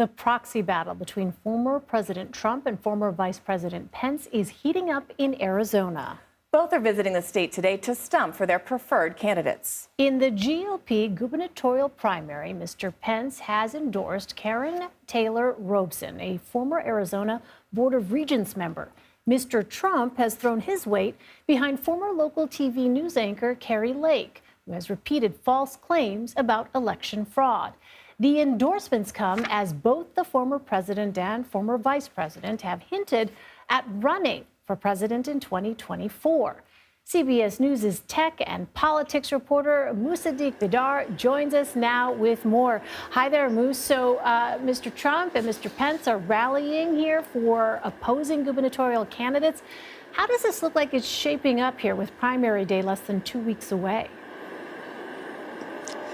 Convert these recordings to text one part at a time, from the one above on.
The proxy battle between former President Trump and former Vice President Pence is heating up in Arizona. Both are visiting the state today to stump for their preferred candidates. In the GOP gubernatorial primary, Mr. Pence has endorsed Karen Taylor Robson, a former Arizona Board of Regents member. Mr. Trump has thrown his weight behind former local TV news anchor Kari Lake, who has repeated false claims about election fraud. The endorsements come as both the former president and former vice president have hinted at running for president in 2024. CBS News' tech and politics reporter Musadiq Bidar joins us now with more. Hi there, Mus. So Mr. Trump and Mr. Pence are rallying here for opposing gubernatorial candidates. How does this look like it's shaping up here with primary day less than 2 weeks away?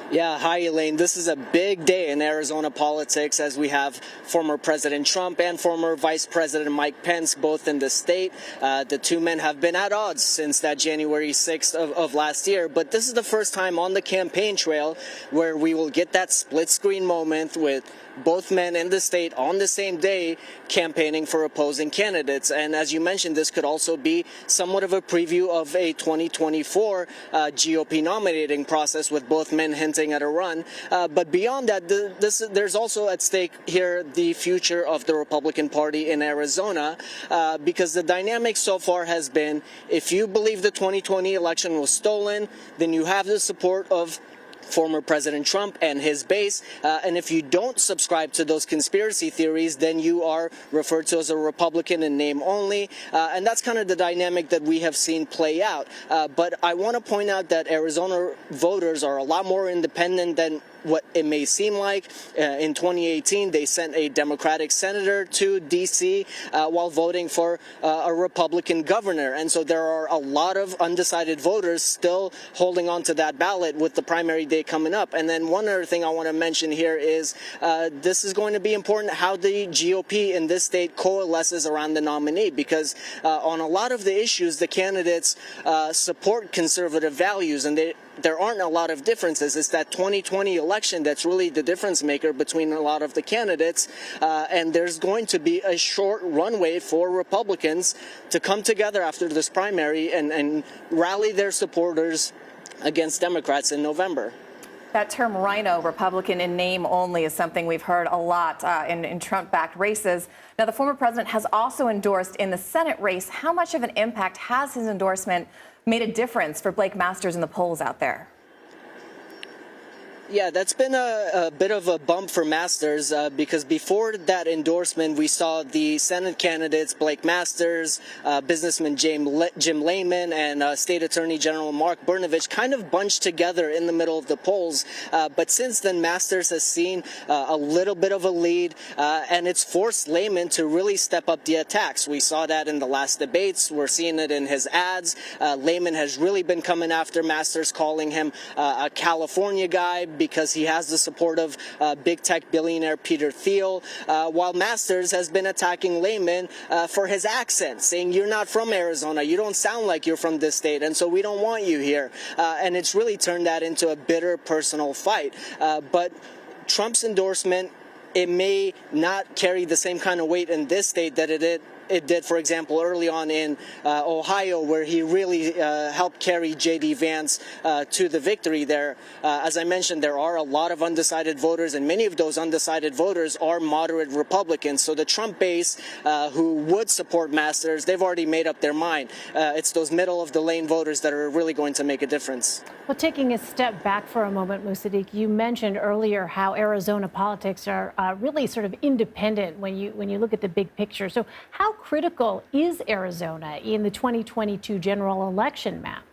Yeah, hi, Elaine. This is a big day in Arizona politics as we have former President Trump and former Vice President Mike Pence both in the state. The two men have been at odds since that January 6th of last year. But this is the first time on the campaign trail where we will get that split screen moment with both men in the state on the same day campaigning for opposing candidates. And as you mentioned, this could also be somewhat of a preview of a 2024 GOP nominating process with both men hinting at a run. But beyond that, there's also at stake here the future of the Republican Party in Arizona, because the dynamic so far has been, if you believe the 2020 election was stolen, then you have the support of former President Trump and his base. And if you don't subscribe to those conspiracy theories, then you are referred to as a Republican in name only. And that's kind of the dynamic that we have seen play out. But I want to point out that Arizona voters are a lot more independent than what it may seem like. In 2018, they sent a Democratic senator to D.C. While voting for a Republican governor. And so there are a lot of undecided voters still holding on to that ballot with the primary day coming up. And then one other thing I want to mention here is this is going to be important how the GOP in this state coalesces around the nominee, because on a lot of the issues, the candidates support conservative values, and there aren't a lot of differences. It's that 2020 election that's really the difference maker between a lot of the candidates. And there's going to be a short runway for Republicans to come together after this primary and rally their supporters against Democrats in November. That term rhino, Republican in name only, is something we've heard a lot in Trump-backed races. Now, the former president has also endorsed in the Senate race. How much of an impact has his endorsement made a difference for Blake Masters in the polls out there? Yeah, that's been a bit of a bump for Masters because before that endorsement, we saw the Senate candidates, Blake Masters, businessman Jim Layman, and State Attorney General Mark Brnovich kind of bunched together in the middle of the polls. But since then, Masters has seen a little bit of a lead, and it's forced Layman to really step up the attacks. We saw that in the last debates. We're seeing it in his ads. Layman has really been coming after Masters, calling him a California guy, because he has the support of big tech billionaire Peter Thiel, while Masters has been attacking Layman for his accent, saying you're not from Arizona, you don't sound like you're from this state, and so we don't want you here. And it's really turned that into a bitter personal fight. But Trump's endorsement, it may not carry the same kind of weight in this state that it did, for example, early on in Ohio, where he really helped carry J.D. Vance to the victory there. As I mentioned, there are a lot of undecided voters, and many of those undecided voters are moderate Republicans. So the Trump base who would support Masters, they've already made up their mind. It's those middle-of-the-lane voters that are really going to make a difference. Well, taking a step back for a moment, Musadiq, you mentioned earlier how Arizona politics are really sort of independent when you look at the big picture. So how critical is Arizona in the 2022 general election map?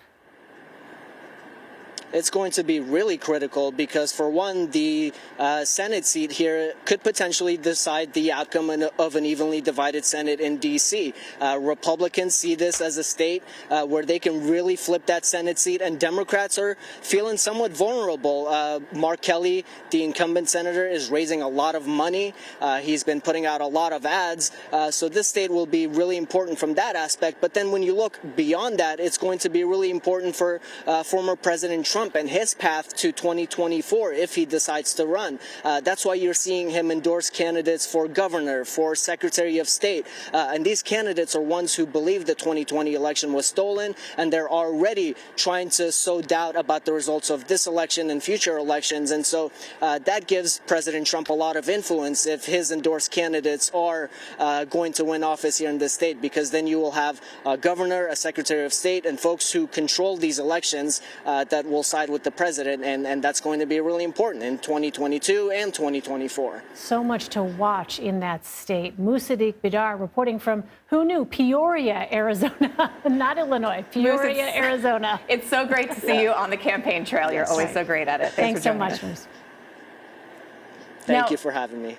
It's going to be really critical because, for one, the Senate seat here could potentially decide the outcome of an evenly divided Senate in D.C. Republicans see this as a state where they can really flip that Senate seat, and Democrats are feeling somewhat vulnerable. Mark Kelly, the incumbent senator, is raising a lot of money. He's been putting out a lot of ads. So this state will be really important from that aspect. But then when you look beyond that, it's going to be really important for former President Trump Trump and his path to 2024 if he decides to run. That's why you're seeing him endorse candidates for governor, for Secretary of State. And these candidates are ones who believe the 2020 election was stolen, and they're already trying to sow doubt about the results of this election and future elections. And so that gives President Trump a lot of influence if his endorsed candidates are going to win office here in the state, because then you will have a governor, a Secretary of State, and folks who control these elections that will side with the president. And that's going to be really important in 2022 and 2024. So much to watch in that state. Musadiq Bidar reporting from, who knew, Peoria, Arizona, not Illinois, Peoria, Arizona. It's so great to see you on the campaign trail. You're always so great at it. Thanks for so joining much, us. Moose. Thank you for having me.